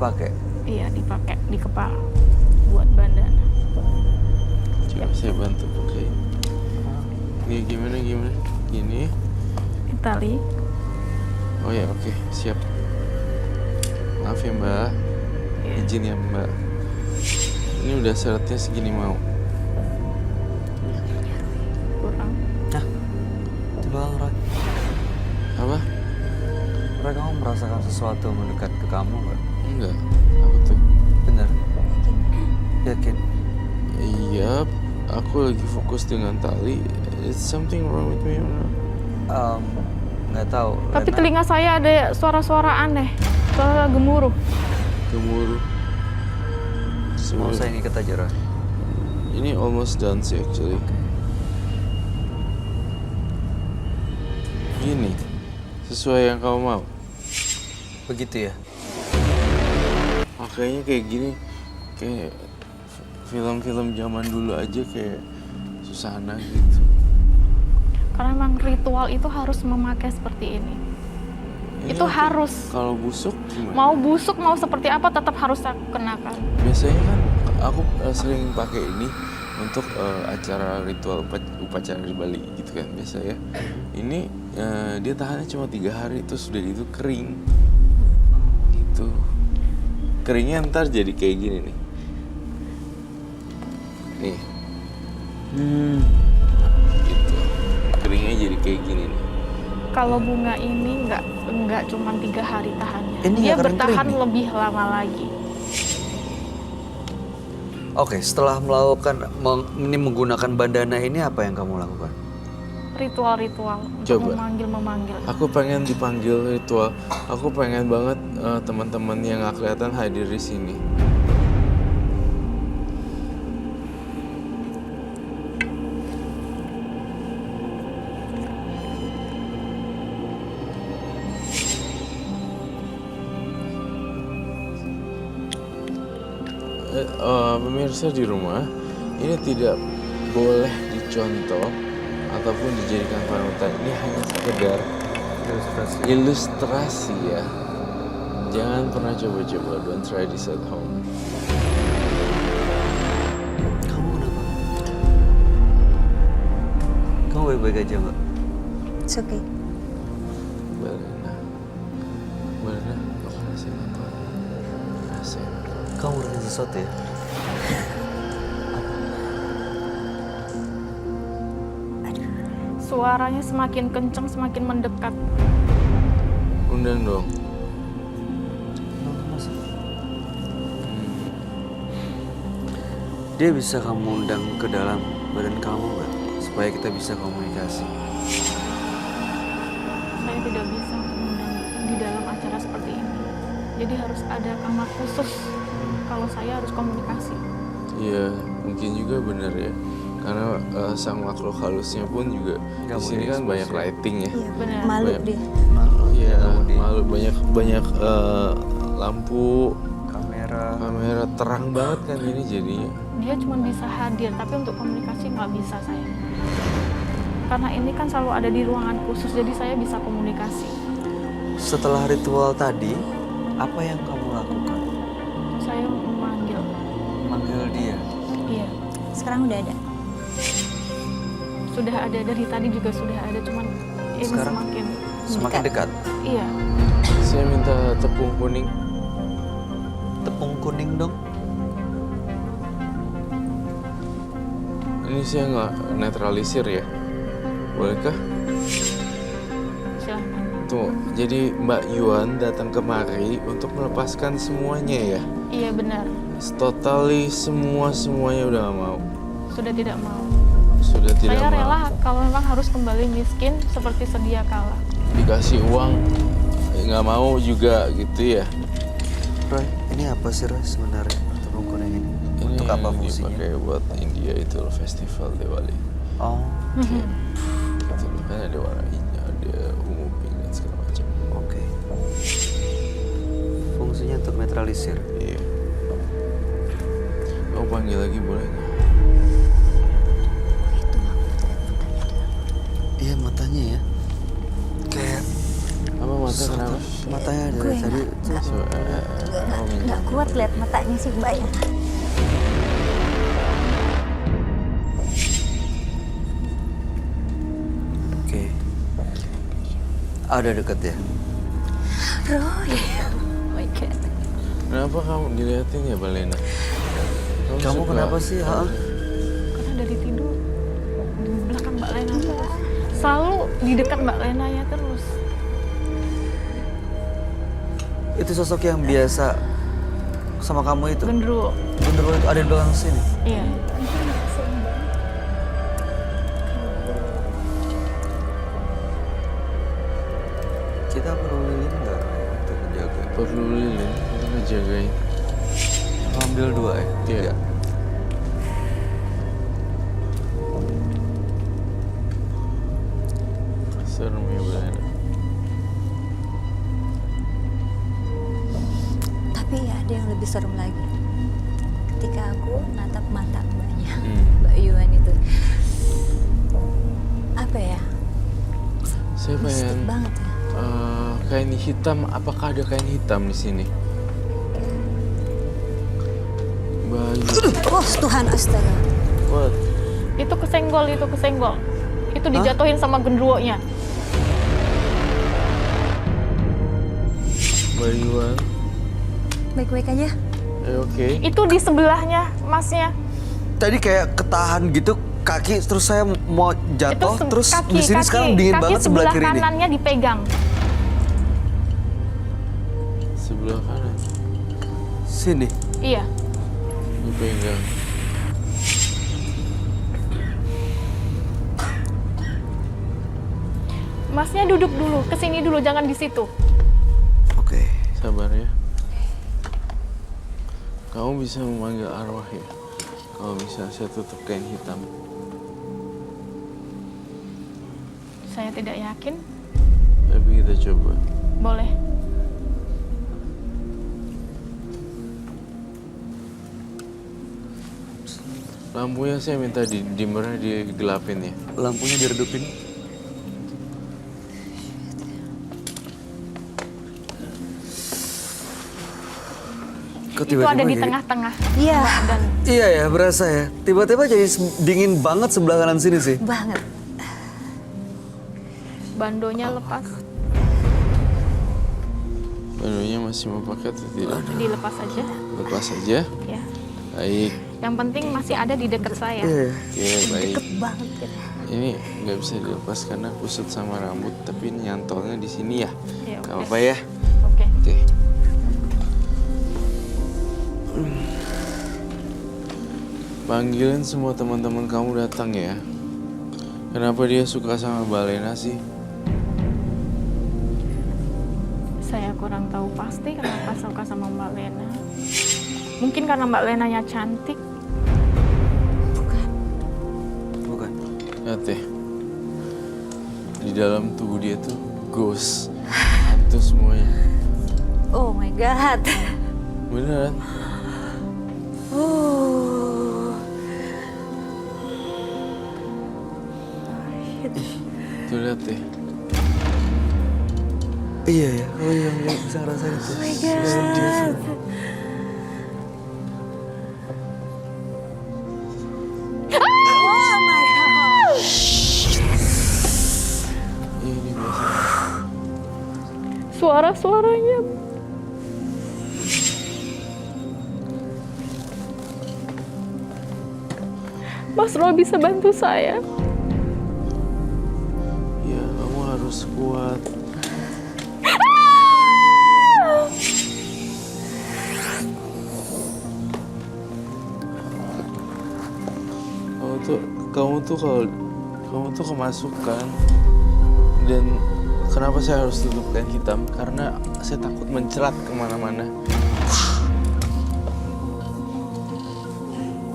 dipakai? Iya, dipakai di kepala buat bandana. Coba saya bantu pakai. Ini gimana? Gini. Tali. Oh ya, oke, siap. Maaf ya Mbak, Iya. izin ya Mbak. Ini udah syaratnya segini mau. Kurang. Nah, coba Roy. Apa? Roy, kamu merasakan sesuatu mendekat ke kamu nggak? Enggak. Apa tuh? Bener? Yakin? Iya, aku lagi fokus dengan tali. Is something wrong with me or not? Nggak tahu. Tapi Lena. telinga saya ada suara-suara aneh. Suara gemuruh. Gemuruh. Mau saya ngikat aja, Roy. Ini almost done sih actually. Gini, sesuai yang kamu mau. Begitu ya? Makanya kayak gini, kayak film-film zaman dulu aja kayak Susana gitu. Karena memang ritual itu harus memakai seperti ini. Ini Itu nanti harus. Kalau busuk gimana? Mau busuk, mau seperti apa, tetap harus aku kenakan. Biasanya kan aku sering pakai ini untuk acara ritual upacara di Bali gitu kan biasa ya. Ini dia tahannya cuma 3 hari terus udah gitu kering. Gitu. Keringnya ntar jadi kayak gini nih. Nih. Gitu. Keringnya jadi kayak gini nih. Kalau bunga ini nggak cuma 3 hari tahannya. Ini Dia nggak kering-kering bertahan nih? lebih lama lagi. Oke, setelah melakukan ini menggunakan bandana ini apa yang kamu lakukan? Ritual-ritual untuk Coba. memanggil. Aku pengen dipanggil ritual. Aku pengen banget teman-teman yang nggak kelihatan hadir di sini. Pemirsa di rumah, ini tidak boleh dicontoh ataupun dijadikan panutan. Ini hanya sekedar ilustrasi ya. Jangan pernah coba-coba. Don't try this at home. Kamu kenapa? Kamu baik-baik aja, Mbak? It's okay. Balena, kamu rasain apa? Rasain. Kamu ngerasain sesuatu ya? Suaranya semakin kencang, semakin mendekat. Undang dong. Dia bisa kamu undang ke dalam badan kamu nggak? Supaya kita bisa komunikasi. Saya tidak bisa mengundang di dalam acara seperti ini. Jadi harus ada kamar khusus kalau saya harus komunikasi. Iya, mungkin juga benar ya. Karena sang makhluk halusnya pun juga Nggak di sini boleh kan banyak ekspos ya. lighting ya. Iya, Benar. malu Banyak. dia. Iya, Lampu, malu banyak lampu, kamera terang banget kan ini jadinya. Dia cuma bisa hadir, tapi untuk komunikasi nggak bisa saya. Karena ini kan selalu ada di ruangan khusus, jadi saya bisa komunikasi. Setelah ritual tadi, apa yang kamu lakukan? Saya memanggil. Manggil dia. Iya, Sekarang udah ada. sudah ada dari tadi juga sudah ada, cuman ini Sekarang? semakin Dekat. iya. Saya minta tepung kuning. Tepung kuning dong. Ini saya nggak netralisir ya. Bolehkah? Silahkan. Tuh, jadi Mbak Yuan datang kemari untuk melepaskan semuanya ya. Iya benar, Totally semuanya udah gak mau. sudah tidak mau. Sudah tidak Saya mau. rela kalau memang harus kembali miskin seperti sedia kala. Dikasih uang nggak mau juga gitu ya. Roy, ini apa sih Roy sebenarnya tepung kuning ini? Ini Untuk apa yang fungsinya? dipakai buat India itu festival Diwali. Oh, Gitu loh, kan ada warna hijau, ada ungu, pink dan segala macam. oke. Fungsinya untuk netralisir. Iya. Kamu panggil lagi boleh nggak? Iya matanya ya. Kayak Apa matanya? Mata kenapa? Matanya Gue dari tadi tuh. nggak kuat lihat matanya si Mbak ya. Oke. Ada deket ya? Roy. Oh my God. Kenapa kamu diliatin ya, Balena? Kamu suka- kenapa sih? Ha? Karena dari tidur di belakang Mbak Lena terus. Selalu di dekat Mbak Lena ya terus. Itu sosok yang biasa sama kamu itu. Gendruwo. Genderuwo itu ada di belakang sini. Iya. Kita perlu lilin nggak untuk menjaga? Perlu lilin untuk ngejagain. Ambil 2 ya? Iya. Serem ya, Balena. Tapi ada yang lebih serem lagi. Ketika aku natap mata Mbaknya, Hmm. Mbak Yuan itu. Apa ya? Saya Mistik pengen banget ya. kain hitam. Apakah ada kain hitam di sini? Bayu. Oh Tuhan, astaga. What? Itu kesenggol. Itu dijatuhin sama gendruwonya. Bayuan. Baik-baik aja. Oke. Itu di sebelahnya masnya. Tadi kayak ketahan gitu kaki, terus saya mau jatuh, terus di sini sekarang dingin banget sebelah kiri sebelah nih. kanannya dipegang. Sebelah kanan. Sini. Iya. Dipegang. Masnya duduk dulu, kesini dulu, jangan di situ. Oke. Sabar ya. Kamu bisa memanggil arwah ya? Kalau bisa saya tutup kain hitam. Saya tidak yakin. Tapi kita coba. Boleh. Lampunya saya minta dimmer, digelapin ya. Lampunya diredupin. Kok Itu ada di jadi- tengah-tengah. Iya, Dan Iya ya, berasa ya. Tiba-tiba jadi dingin banget sebelah kanan sini sih. banget. bandonya lepas. Barunya masih mau pakai atau tidak? Dilepas aja. Lepas saja. Ya. Baik. Yang penting masih ada di dekat saya. Iya. Oke, baik. Deket banget gitu. Ini nggak bisa dilepas karena kusut sama rambut, tapi nyantolnya di sini ya. Ya, Gak oke. apa-apa ya. Oke. Oke. Panggilin semua teman-teman kamu datang ya. Kenapa dia suka sama Balena sih? Saya kurang tahu pasti kenapa suka sama Mbak Lena. Mungkin karena Mbak Lenanya cantik. Bukan. Lihat deh. Di dalam tubuh dia tuh ghost. Hantu semuanya. Oh my God. Beneran? Tuh lihat deh. Iya ya. Oh iya, bisa ngerasain itu. Oh my God. Oh my God. Ini biasa. Suara-suaranya. Mas Roy bisa bantu saya. Ya, kamu harus kuat. Kamu tuh kemasukan. Dan kenapa saya harus tutup kain hitam? Karena saya takut mencelat kemana-mana.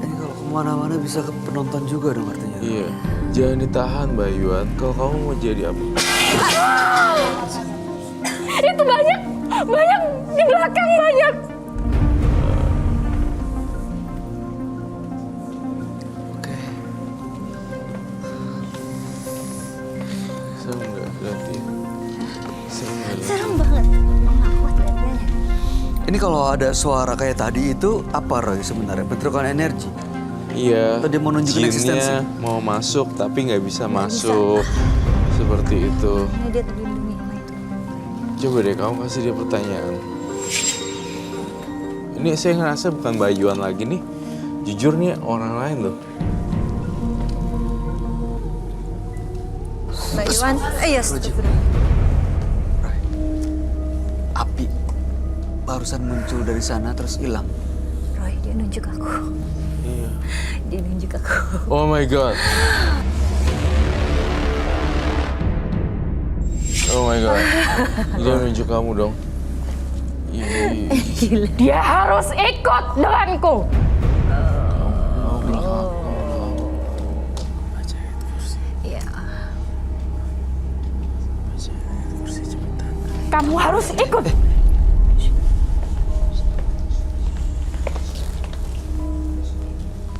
Ini kalau kemana-mana bisa ke penonton juga dong artinya. Iya, jangan ditahan Bayuan. Kalau kamu mau jadi apa? Itu banyak di belakang banyak. Oke. Serem nggak berarti? Serem nggak? Serem Ini kalau ada suara kayak tadi itu apa Roy sebenarnya? Bentrokan energi? Iya. Atau dia mau nunjukin jinnya eksistensi? mau masuk tapi nggak bisa masuk. Seperti itu. Ini dia terlindungi sama itu. Coba deh kamu kasih dia pertanyaan. Ini saya ngerasa bukan Bayuan lagi nih. Jujur nih orang lain loh. Mbak Iwan, iya. Roy, api barusan muncul dari sana terus hilang. Roy, dia nunjuk aku. Iya. Dia nunjuk aku. Oh my god. Oh my god. Dia nunjuk kamu dong. Ih. Dia harus ikut denganku. Iya. Kamu harus ikut.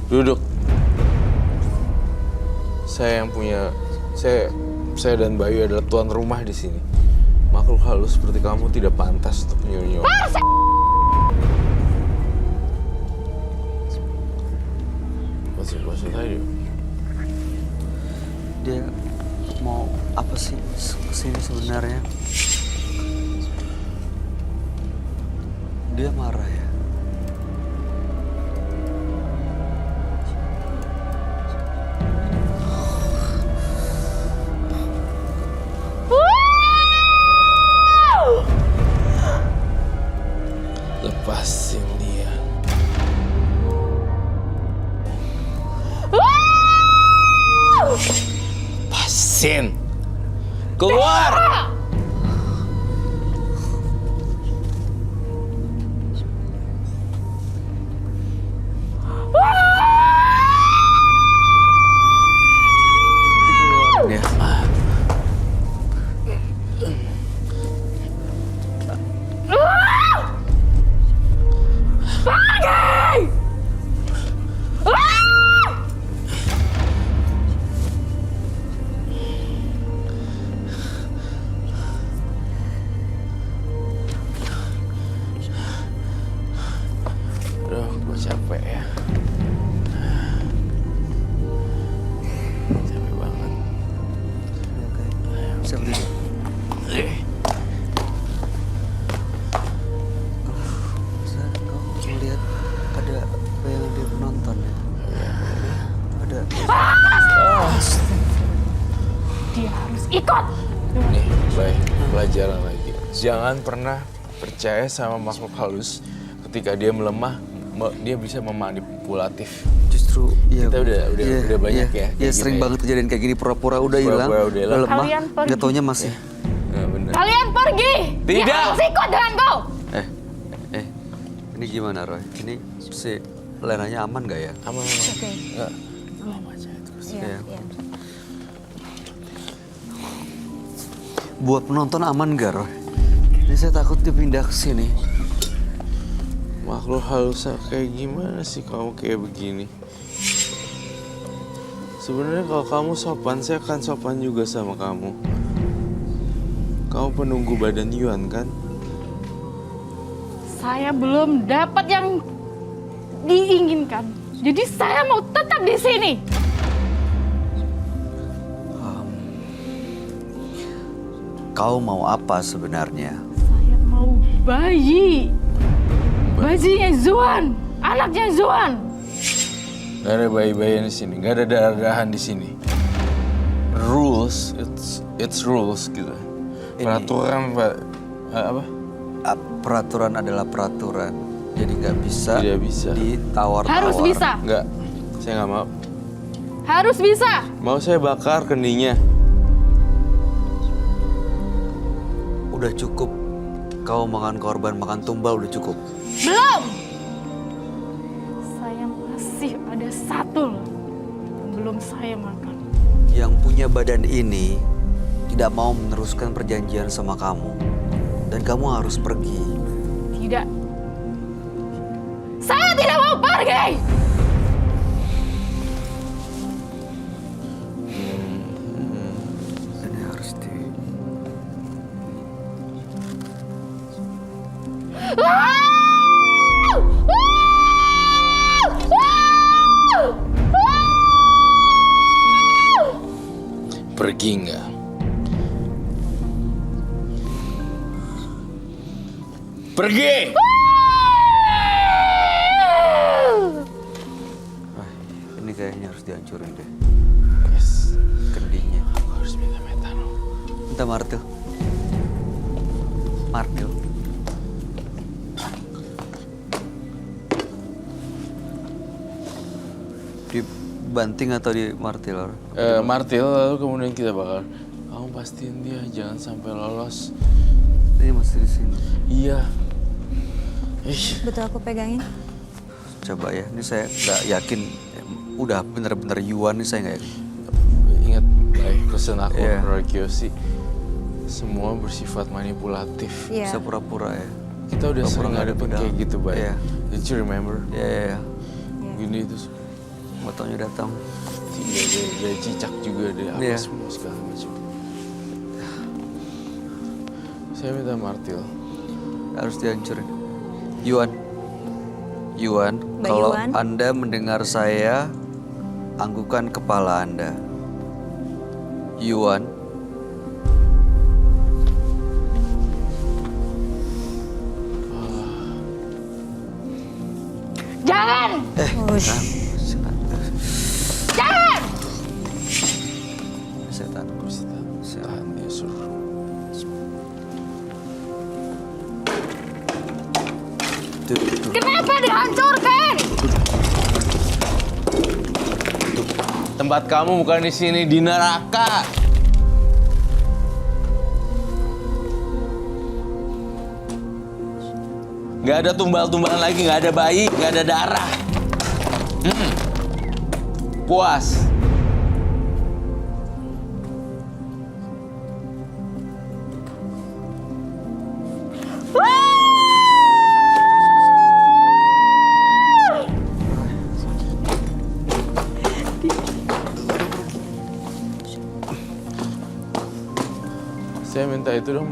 Duduk. Saya yang punya, saya dan Bayu adalah tuan rumah di sini. Makhluk halus seperti kamu tidak pantas untuk nyuruh. Maksud aja. Dia mau apa sih kesini sebenarnya? Dia marah ya? Lepasin dia. Lepasin. Keluar. Dikeluarin ya? Aduh, gue capek ya. Capek banget. Oke. Saya berdiri. Saya kau melihat ada bayangan dia penonton ya? Ada. Dia harus ikut. Nih, baik, pelajaran lagi. Jangan pernah percaya sama makhluk halus. Ketika dia melemah, dia bisa memanipulatif. Justru iya. Kita udah banyak ya. Iya, sering banget kejadian kayak gini, pura-pura udah hilang, Pura-pura udah hilang. udah lemah, Kalian pergi. nggak taunya masih. Nah, bener. Kalian pergi. Tidak. Dia harus ikut denganku. Ini gimana Roy? Ini si Lenanya aman nggak ya? Aman. Oke. Enggak. Iya, Iya. iya. Buat penonton aman nggak Roy? Ini saya takut dipindah ke sini. Makhluk halus kayak gimana sih kamu kayak begini? Sebenarnya kalau kamu sopan, saya akan sopan juga sama kamu. Kamu penunggu badan Yuan kan? Saya belum dapat yang diinginkan. Jadi saya mau tetap di sini. Kau mau apa sebenarnya? Saya mau bayi. Bayinya Zuan. Anaknya Zuan. Gak ada bayi-bayian di sini, gak ada darah-darahan di sini. Rules, it's rules gitu. Peraturan apa? Peraturan adalah peraturan. Jadi nggak bisa, Tidak bisa. ditawar-tawar. Harus bisa. Enggak, saya nggak mau. Harus bisa. Mau saya bakar kendinya. Udah cukup. Kau makan korban, makan tumbal udah cukup. Belum. Saya masih ada satu yang belum saya makan. Yang punya badan ini tidak mau meneruskan perjanjian sama kamu. Dan kamu harus pergi. Tidak. Saya tidak mau pergi. Ini harus di... Ah! pergi nggak? Pergi! Wah, ini kayaknya harus dihancurin deh. Yes. Kendinya. Aku harus minta metano. Minta martil. Martil. Dibanting atau di martil? Martil, lalu kemudian kita bakal kamu pastiin dia jangan sampai lolos. Ini masih di sini. Iya. Ih, Betul aku pegangin. Coba ya, ini saya nggak yakin. Udah bener-bener Yuan nih saya nggak yakin. ingat baik pesan aku Iya. Roy Kiyoshi. Semua bersifat manipulatif. Iya. Bisa pura-pura ya. Kita udah Pura-pura sering nggak ada ngadepin pedang. kayak gitu, Bay. Iya. Did you remember? Ya. Gini itu Motonya datang. dari cicak juga, dari apa Iya. semua segala macam. Saya minta martil. Harus dihancurin. Yuan, Mbak kalau Yuan. Anda mendengar saya, anggukan kepala Anda. Yuan, Jangan! Ush. Jangan! setan. Tahan dia suruh. Tuh. Kenapa dihancurkan? Tempat kamu bukan di sini, di neraka. Gak ada tumbal-tumbalan lagi, gak ada bayi, gak ada darah. Puas. Saya minta itu dong.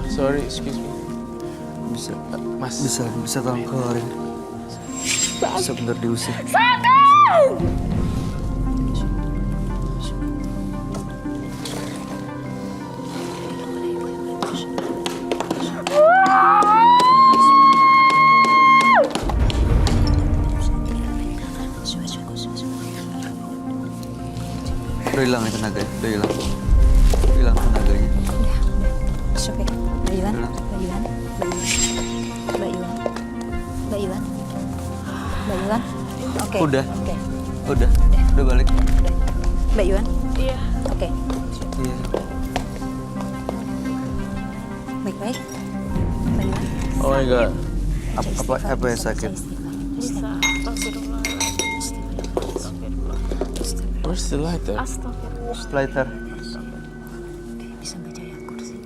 Sorry, excuse me. Bisa, Mas. bisa tolong keluarin. Bisa bener diusir. Udah hilang ya tenaganya, udah hilang. Hilang tenaganya. It's okay. Mbak Yuan, Udah. Mbak Yuan, Mbak Yuan, Mbak Yuan, Mbak Yuan. Oke. Udah. Oke. Udah balik. Udah. Mbak Yuan. Iya. Oke. Iya. Baik-baik. Mbak Yuan. Oh my god. Apa yang sakit? Bisa. Astagfirullah. Astagfirullah. Where's the lighter? Astagfirullah. Lighter. Bisa baca yang kursi.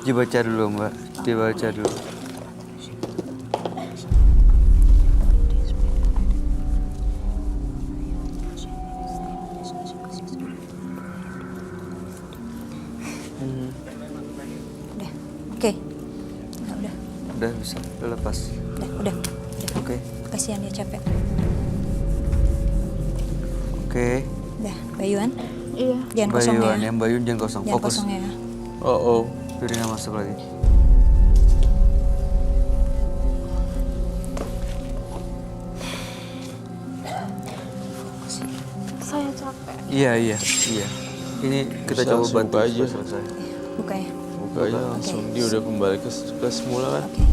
Dibaca dulu Mbak, dibaca dulu. Udah. Oke. Nah, udah. Udah bisa, udah lepas. Udah. Oke. Kasihan dia capek. Oke. Udah, Mbak Yuan. Iya. Jangan kosong Bayuan, ya. yang Bayun jangan kosong. Jangan Fokus. kosong ya. Oh. Piringnya masuk lagi. Saya capek. Iya. Ini kita Bisa coba langsung bantu buka aja. supaya selesai. Buka ya. Buka aja langsung. Dia udah kembali ke semula kan? Oke.